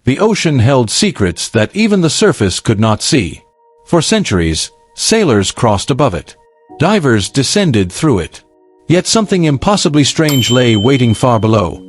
The ocean held secrets that even the surface could not see. For centuries, sailors crossed above it. Divers descended through it. Yet something impossibly strange lay waiting far below,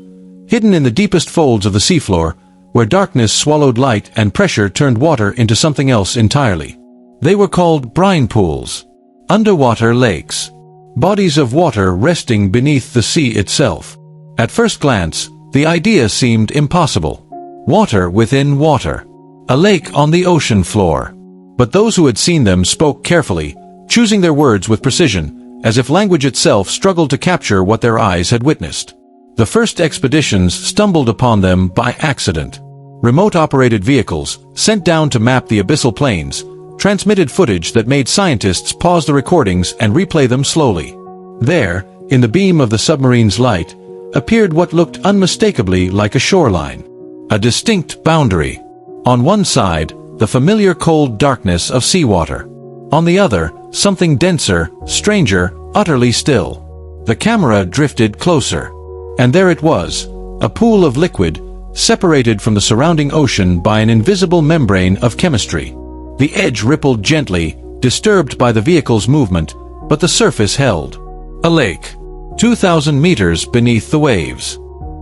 hidden in the deepest folds of the seafloor, where darkness swallowed light and pressure turned water into something else entirely. They were called brine pools, underwater lakes, bodies of water resting beneath the sea itself. At first glance, the idea seemed impossible. Water within water, a lake on the ocean floor. But those who had seen them spoke carefully, choosing their words with precision, as if language itself struggled to capture what their eyes had witnessed. The first expeditions stumbled upon them by accident. Remote-operated vehicles, sent down to map the abyssal plains, transmitted footage that made scientists pause the recordings and replay them slowly. There, in the beam of the submarine's light, appeared what looked unmistakably like a shoreline. A distinct boundary. On one side, the familiar cold darkness of seawater. On the other, something denser, stranger, utterly still. The camera drifted closer. And there it was, a pool of liquid, separated from the surrounding ocean by an invisible membrane of chemistry. The edge rippled gently, disturbed by the vehicle's movement, but the surface held. A lake, 2,000 meters beneath the waves.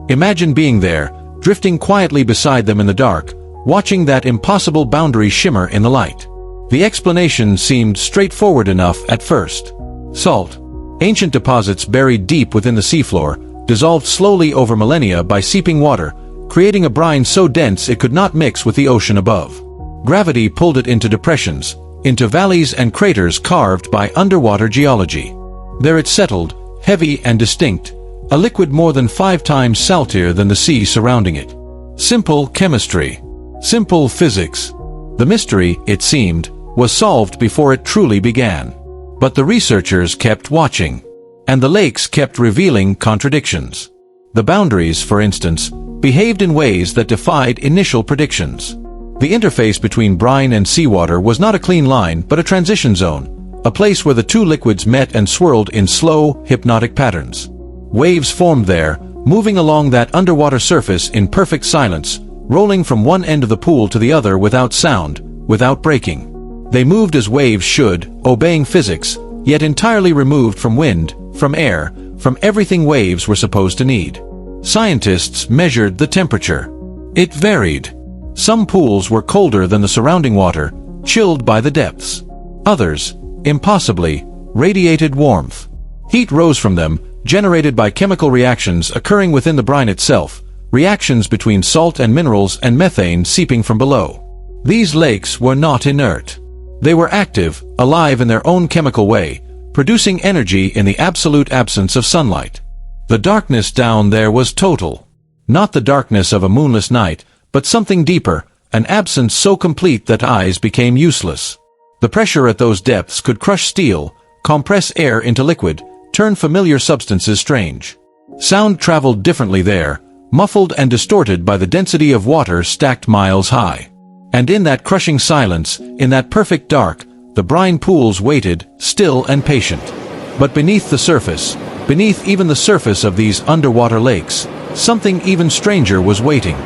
Imagine being there, drifting quietly beside them in the dark, watching that impossible boundary shimmer in the light. The explanation seemed straightforward enough at first. Salt. Ancient deposits buried deep within the seafloor, dissolved slowly over millennia by seeping water, creating a brine so dense it could not mix with the ocean above. Gravity pulled it into depressions, into valleys and craters carved by underwater geology. There it settled, heavy and distinct, a liquid more than 5 times saltier than the sea surrounding it. Simple chemistry. Simple physics. The mystery, it seemed, was solved before it truly began. But the researchers kept watching. And the lakes kept revealing contradictions. The boundaries, for instance, behaved in ways that defied initial predictions. The interface between brine and seawater was not a clean line but a transition zone, a place where the two liquids met and swirled in slow, hypnotic patterns. Waves formed there, moving along that underwater surface in perfect silence, rolling from one end of the pool to the other without sound, without breaking. They moved as waves should, obeying physics, yet entirely removed from wind, from air, from everything waves were supposed to need. Scientists measured the temperature. It varied. Some pools were colder than the surrounding water, chilled by the depths. Others, impossibly, radiated warmth. Heat rose from them, generated by chemical reactions occurring within the brine itself, reactions between salt and minerals and methane seeping from below. These lakes were not inert. They were active, alive in their own chemical way, producing energy in the absolute absence of sunlight. The darkness down there was total. Not the darkness of a moonless night, but something deeper, an absence so complete that eyes became useless. The pressure at those depths could crush steel, compress air into liquid, turn familiar substances strange. Sound traveled differently there, muffled and distorted by the density of water stacked miles high. And in that crushing silence, in that perfect dark, the brine pools waited, still and patient. But beneath the surface, beneath even the surface of these underwater lakes, something even stranger was waiting.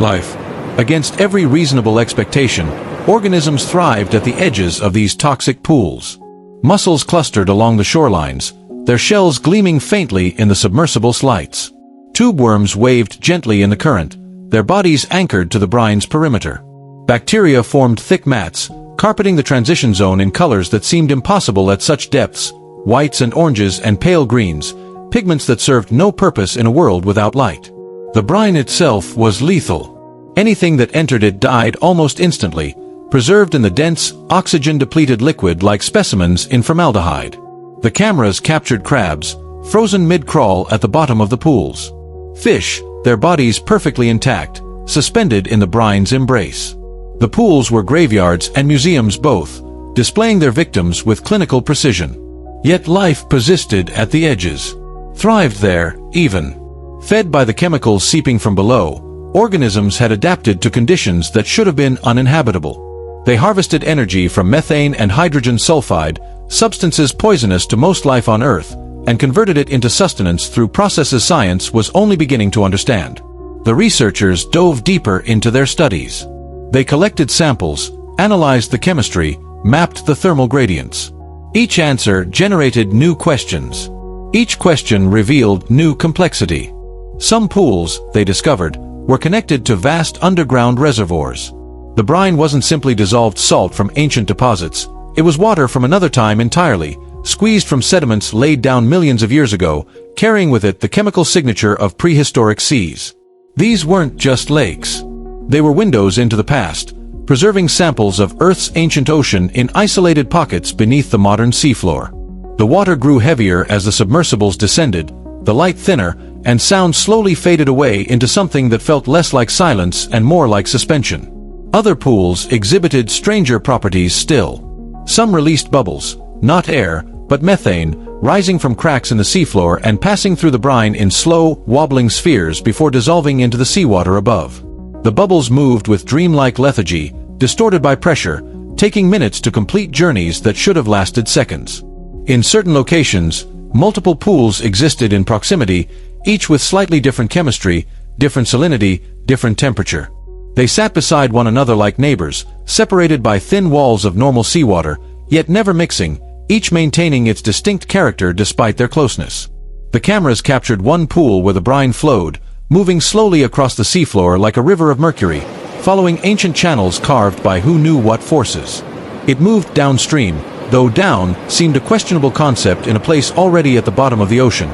Life. Against every reasonable expectation, organisms thrived at the edges of these toxic pools. Mussels clustered along the shorelines, their shells gleaming faintly in the submersible lights. Tube worms waved gently in the current, their bodies anchored to the brine's perimeter. Bacteria formed thick mats, carpeting the transition zone in colors that seemed impossible at such depths, whites and oranges and pale greens, pigments that served no purpose in a world without light. The brine itself was lethal. Anything that entered it died almost instantly, preserved in the dense, oxygen-depleted liquid like specimens in formaldehyde. The cameras captured crabs, frozen mid-crawl at the bottom of the pools. Fish, their bodies perfectly intact, suspended in the brine's embrace. The pools were graveyards and museums both, displaying their victims with clinical precision. Yet life persisted at the edges. Thrived there, even. Fed by the chemicals seeping from below, organisms had adapted to conditions that should have been uninhabitable. They harvested energy from methane and hydrogen sulfide, substances poisonous to most life on Earth, and converted it into sustenance through processes science was only beginning to understand. The researchers dove deeper into their studies. They collected samples, analyzed the chemistry, mapped the thermal gradients. Each answer generated new questions. Each question revealed new complexity. Some pools, they discovered, were connected to vast underground reservoirs. The brine wasn't simply dissolved salt from ancient deposits, it was water from another time entirely, squeezed from sediments laid down millions of years ago, carrying with it the chemical signature of prehistoric seas. These weren't just lakes. They were windows into the past, preserving samples of Earth's ancient ocean in isolated pockets beneath the modern seafloor. The water grew heavier as the submersibles descended, the light thinner, and sound slowly faded away into something that felt less like silence and more like suspension. Other pools exhibited stranger properties still. Some released bubbles, not air, but methane, rising from cracks in the seafloor and passing through the brine in slow, wobbling spheres before dissolving into the seawater above. The bubbles moved with dreamlike lethargy, distorted by pressure, taking minutes to complete journeys that should have lasted seconds. In certain locations, multiple pools existed in proximity, each with slightly different chemistry, different salinity, different temperature. They sat beside one another like neighbors, separated by thin walls of normal seawater, yet never mixing, each maintaining its distinct character despite their closeness. The cameras captured one pool where the brine flowed, moving slowly across the seafloor like a river of mercury, following ancient channels carved by who knew what forces. It moved downstream, though down seemed a questionable concept in a place already at the bottom of the ocean,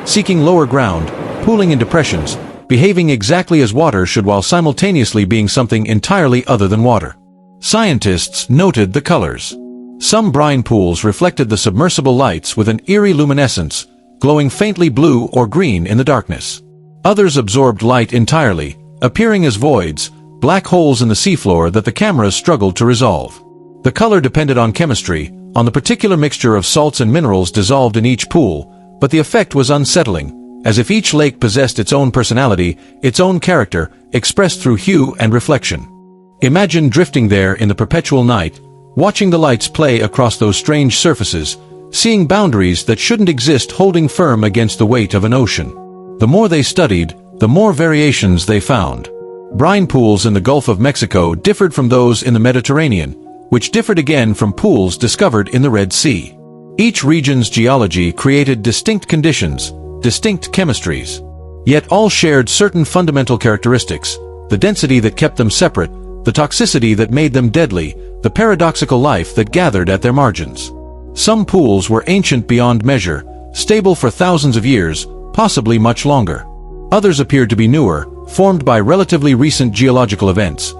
seeking lower ground, pooling in depressions, behaving exactly as water should while simultaneously being something entirely other than water. Scientists noted the colors. Some brine pools reflected the submersible lights with an eerie luminescence, glowing faintly blue or green in the darkness. Others absorbed light entirely, appearing as voids, black holes in the seafloor that the cameras struggled to resolve. The color depended on chemistry, on the particular mixture of salts and minerals dissolved in each pool, but the effect was unsettling, as if each lake possessed its own personality, its own character, expressed through hue and reflection. Imagine drifting there in the perpetual night, watching the lights play across those strange surfaces, seeing boundaries that shouldn't exist holding firm against the weight of an ocean. The more they studied, the more variations they found. Brine pools in the Gulf of Mexico differed from those in the Mediterranean, which differed again from pools discovered in the Red Sea. Each region's geology created distinct conditions, distinct chemistries. Yet all shared certain fundamental characteristics: the density that kept them separate, the toxicity that made them deadly, the paradoxical life that gathered at their margins. Some pools were ancient beyond measure, stable for thousands of years, possibly much longer. Others appeared to be newer, formed by relatively recent geological events.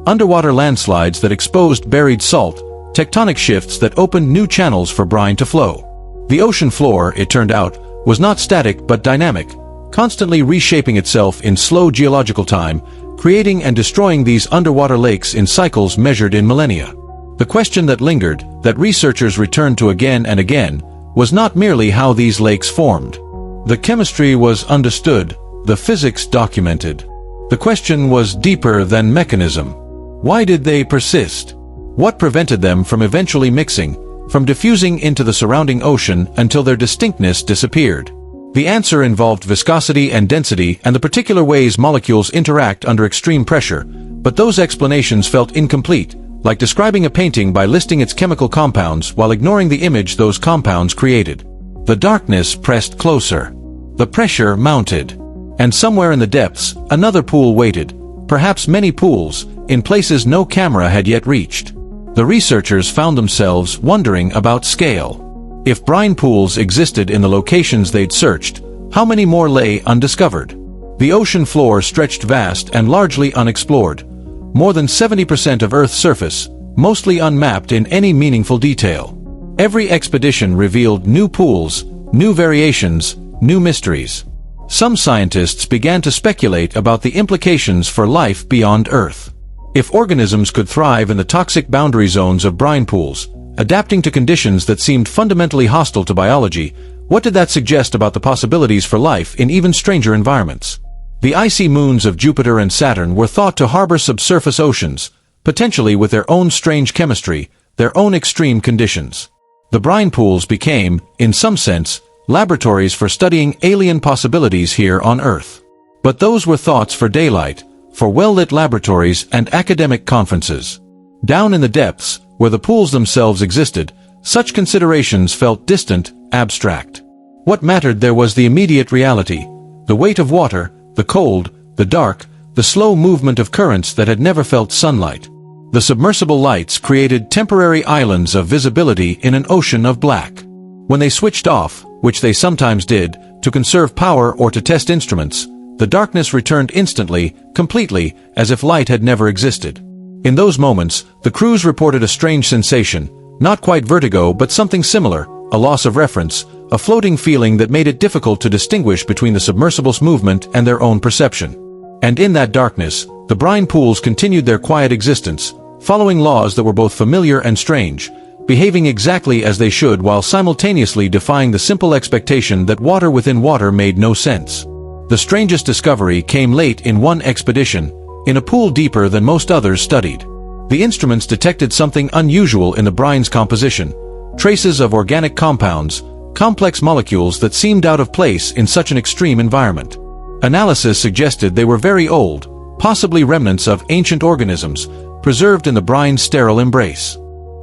Underwater landslides that exposed buried salt, tectonic shifts that opened new channels for brine to flow. The ocean floor, it turned out, was not static but dynamic, constantly reshaping itself in slow geological time, creating and destroying these underwater lakes in cycles measured in millennia. The question that lingered, that researchers returned to again and again, was not merely how these lakes formed. The chemistry was understood, the physics documented. The question was deeper than mechanism. Why did they persist? What prevented them from eventually mixing, from diffusing into the surrounding ocean until their distinctness disappeared? The answer involved viscosity and density and the particular ways molecules interact under extreme pressure, but those explanations felt incomplete, like describing a painting by listing its chemical compounds while ignoring the image those compounds created. The darkness pressed closer. The pressure mounted. And somewhere in the depths, another pool waited, perhaps many pools, in places no camera had yet reached. The researchers found themselves wondering about scale. If brine pools existed in the locations they'd searched, how many more lay undiscovered? The ocean floor stretched vast and largely unexplored. More than 70% of Earth's surface, mostly unmapped in any meaningful detail. Every expedition revealed new pools, new variations, new mysteries. Some scientists began to speculate about the implications for life beyond Earth. If organisms could thrive in the toxic boundary zones of brine pools, adapting to conditions that seemed fundamentally hostile to biology, what did that suggest about the possibilities for life in even stranger environments? The icy moons of Jupiter and Saturn were thought to harbor subsurface oceans, potentially with their own strange chemistry, their own extreme conditions. The brine pools became, in some sense, laboratories for studying alien possibilities here on Earth. But those were thoughts for daylight, for well-lit laboratories and academic conferences. Down in the depths, where the pools themselves existed, such considerations felt distant, abstract. What mattered there was the immediate reality, the weight of water, the cold, the dark, the slow movement of currents that had never felt sunlight. The submersible lights created temporary islands of visibility in an ocean of black. When they switched off, which they sometimes did, to conserve power or to test instruments, the darkness returned instantly, completely, as if light had never existed. In those moments, the crews reported a strange sensation, not quite vertigo but something similar, a loss of reference, a floating feeling that made it difficult to distinguish between the submersible's movement and their own perception. And in that darkness, the brine pools continued their quiet existence, following laws that were both familiar and strange, behaving exactly as they should while simultaneously defying the simple expectation that water within water made no sense. The strangest discovery came late in one expedition, in a pool deeper than most others studied. The instruments detected something unusual in the brine's composition, traces of organic compounds, complex molecules that seemed out of place in such an extreme environment. Analysis suggested they were very old, possibly remnants of ancient organisms, preserved in the brine's sterile embrace.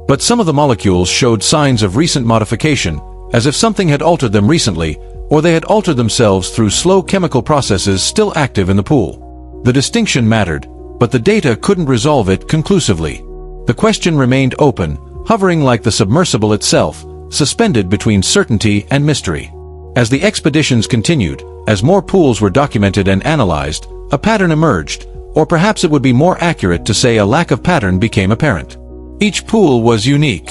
But some of the molecules showed signs of recent modification, as if something had altered them recently, or they had altered themselves through slow chemical processes still active in the pool. The distinction mattered, but the data couldn't resolve it conclusively. The question remained open, hovering like the submersible itself, suspended between certainty and mystery. As the expeditions continued, as more pools were documented and analyzed, a pattern emerged, or perhaps it would be more accurate to say a lack of pattern became apparent. Each pool was unique,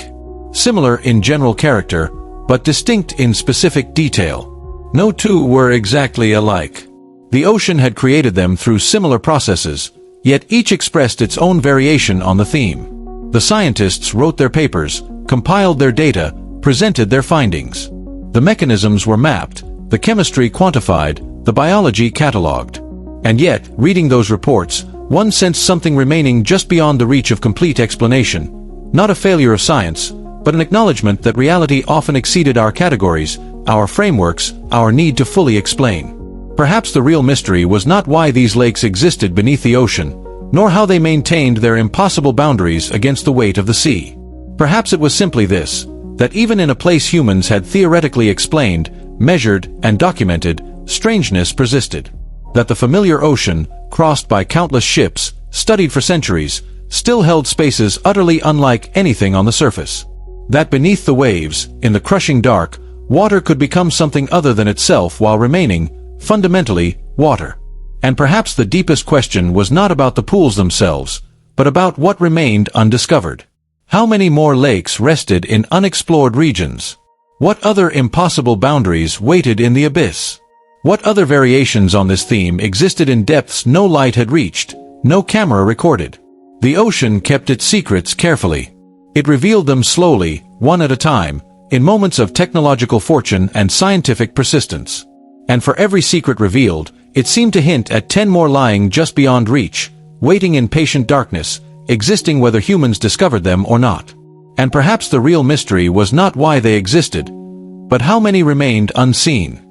similar in general character, but distinct in specific detail. No two were exactly alike. The ocean had created them through similar processes, yet each expressed its own variation on the theme. The scientists wrote their papers, compiled their data, presented their findings. The mechanisms were mapped, the chemistry quantified, the biology catalogued. And yet, reading those reports, one sensed something remaining just beyond the reach of complete explanation. Not a failure of science, but an acknowledgement that reality often exceeded our categories, our frameworks, our need to fully explain. Perhaps the real mystery was not why these lakes existed beneath the ocean, nor how they maintained their impossible boundaries against the weight of the sea. Perhaps it was simply this, that even in a place humans had theoretically explained, measured, and documented, strangeness persisted. That the familiar ocean, crossed by countless ships, studied for centuries, still held spaces utterly unlike anything on the surface. That beneath the waves, in the crushing dark, water could become something other than itself while remaining, fundamentally, water. And perhaps the deepest question was not about the pools themselves, but about what remained undiscovered. How many more lakes rested in unexplored regions? What other impossible boundaries waited in the abyss? What other variations on this theme existed in depths no light had reached, no camera recorded? The ocean kept its secrets carefully. It revealed them slowly, one at a time, in moments of technological fortune and scientific persistence. And for every secret revealed, it seemed to hint at 10 more lying just beyond reach, waiting in patient darkness, existing whether humans discovered them or not. And perhaps the real mystery was not why they existed, but how many remained unseen.